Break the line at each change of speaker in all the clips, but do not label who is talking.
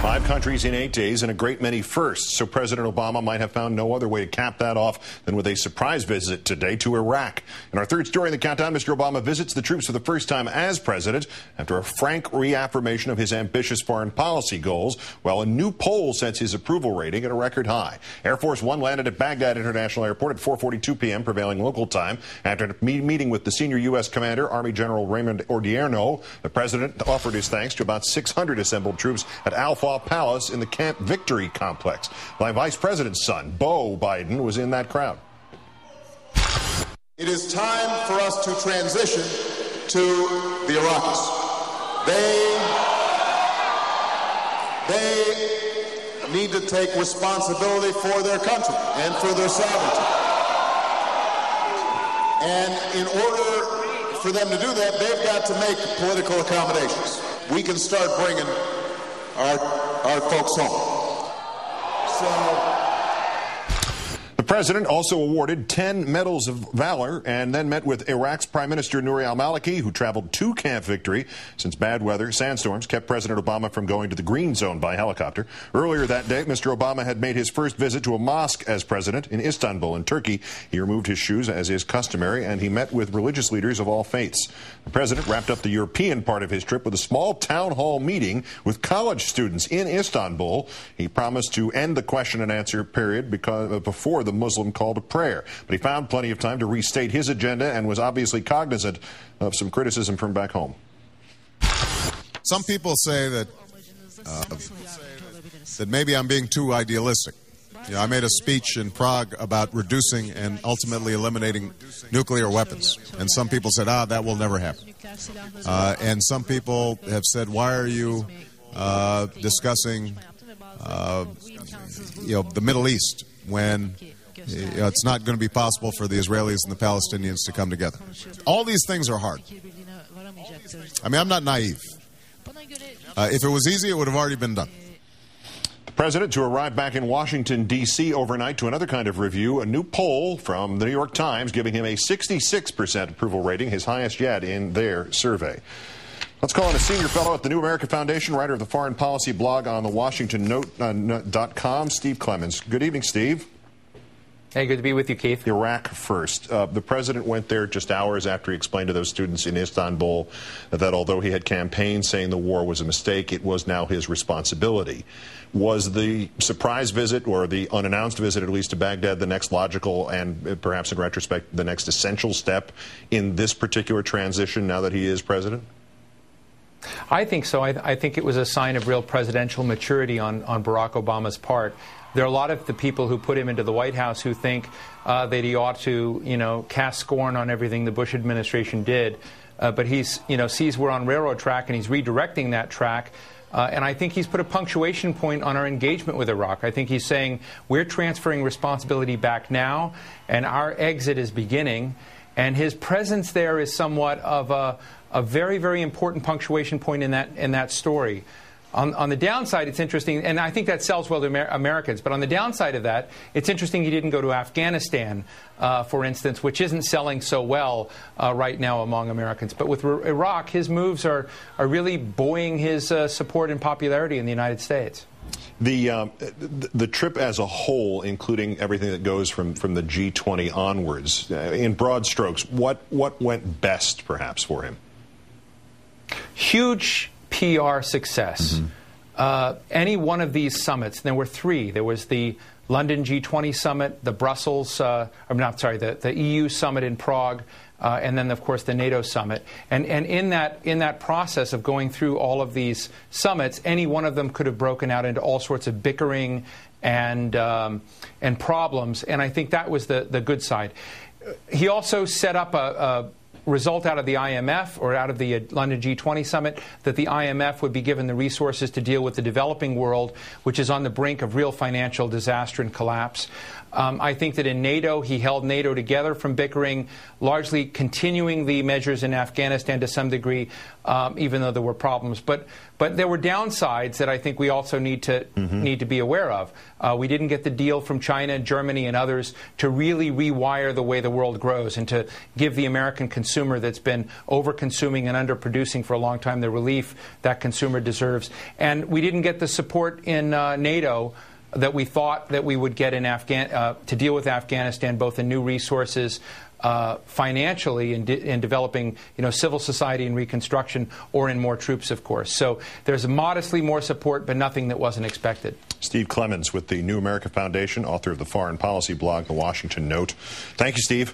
5 countries in 8 days and a great many firsts, so President Obama might have found no other way to cap that off than with a surprise visit today to Iraq. In our third story in the countdown, Mr. Obama visits the troops for the first time as president after a frank reaffirmation of his ambitious foreign policy goals, while a new poll sets his approval rating at a record high. Air Force One landed at Baghdad International Airport at 4:42 p.m. prevailing local time. After a meeting with the senior U.S. commander, Army General Raymond Odierno, the president offered his thanks to about 600 assembled troops at Al-Fa Palace in the Camp Victory complex. My vice president's son, Beau Biden, was in that crowd.
It is time for us to transition to the Iraqis. They need to take responsibility for their country and for their sovereignty. And in order for them to do that, they've got to make political accommodations. We can start bringing our folks home.
The president also awarded 10 medals of valor and then met with Iraq's Prime Minister Nouri al-Maliki, who traveled to Camp Victory since bad weather, sandstorms, kept President Obama from going to the Green Zone by helicopter. Earlier that day, Mr. Obama had made his first visit to a mosque as president in Istanbul in Turkey. He removed his shoes as is customary, and he met with religious leaders of all faiths. The president wrapped up the European part of his trip with a small town hall meeting with college students in Istanbul. He promised to end the question and answer period before the Muslim call to prayer. But he found plenty of time to restate his agenda and was obviously cognizant of some criticism from back home.
Some people say that maybe I'm being too idealistic. You know, I made a speech in Prague about reducing and ultimately eliminating nuclear weapons. And some people said, that will never happen. And some people have said, why are you discussing the Middle East when it's not going to be possible for the Israelis and the Palestinians to come together? All these things are hard. I mean, I'm not naive. If it was easy, it would have already been done.
The president, to arrive back in Washington, D.C. overnight to another kind of review, a new poll from the New York Times giving him a 66% approval rating, his highest yet in their survey. Let's call in a senior fellow at the New America Foundation, writer of the foreign policy blog on the WashingtonNote.com, Steve Clemens. Good evening, Steve.
Hey, good to be with you, Keith.
Iraq first. The president went there just hours after he explained to those students in Istanbul that although he had campaigned saying the war was a mistake, it was now his responsibility. Was the surprise visit, or the unannounced visit at least, to Baghdad the next logical and perhaps in retrospect the next essential step in this particular transition now that he is president?
I think so. I think it was a sign of real presidential maturity on Barack Obama's part. There are a lot of the people who put him into the White House who think that he ought to, cast scorn on everything the Bush administration did. But he's, sees we're on railroad track and he's redirecting that track. And I think he's put a punctuation point on our engagement with Iraq. I think he's saying we're transferring responsibility back now and our exit is beginning. And his presence there is somewhat of a very, very important punctuation point in that story. On the downside, it's interesting, and I think that sells well to Americans, but on the downside of that, it's interesting he didn't go to Afghanistan, for instance, which isn't selling so well right now among Americans. But with Iraq, his moves are really buoying his support and popularity in the United States.
The trip as a whole, including everything that goes from the G20 onwards, in broad strokes, what went best, perhaps, for him?
Huge PR success.
Mm-hmm.
Any one of these summits, there were 3. There was the London G20 summit, the Brussels, the EU summit in Prague, and then, of course, the NATO summit. And in that process of going through all of these summits, any one of them could have broken out into all sorts of bickering and problems. And I think that was the good side. He also set up a result out of the IMF, or out of the London G20 summit, that the IMF would be given the resources to deal with the developing world, which is on the brink of real financial disaster and collapse. I think that in NATO, he held NATO together from bickering, largely continuing the measures in Afghanistan to some degree, even though there were problems. But there were downsides that I think we also need to be aware of. We didn't get the deal from China, Germany, and others to really rewire the way the world grows and to give the American consumer that's been over-consuming and under-producing for a long time the relief that consumer deserves. And we didn't get the support in NATO that we thought that we would get in to deal with Afghanistan, both in new resources, financially, in developing, civil society and reconstruction, or in more troops, of course. So there's modestly more support, but nothing that wasn't expected.
Steve Clemens with the New America Foundation, author of the foreign policy blog, The Washington Note. Thank you, Steve.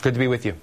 Good to be with you.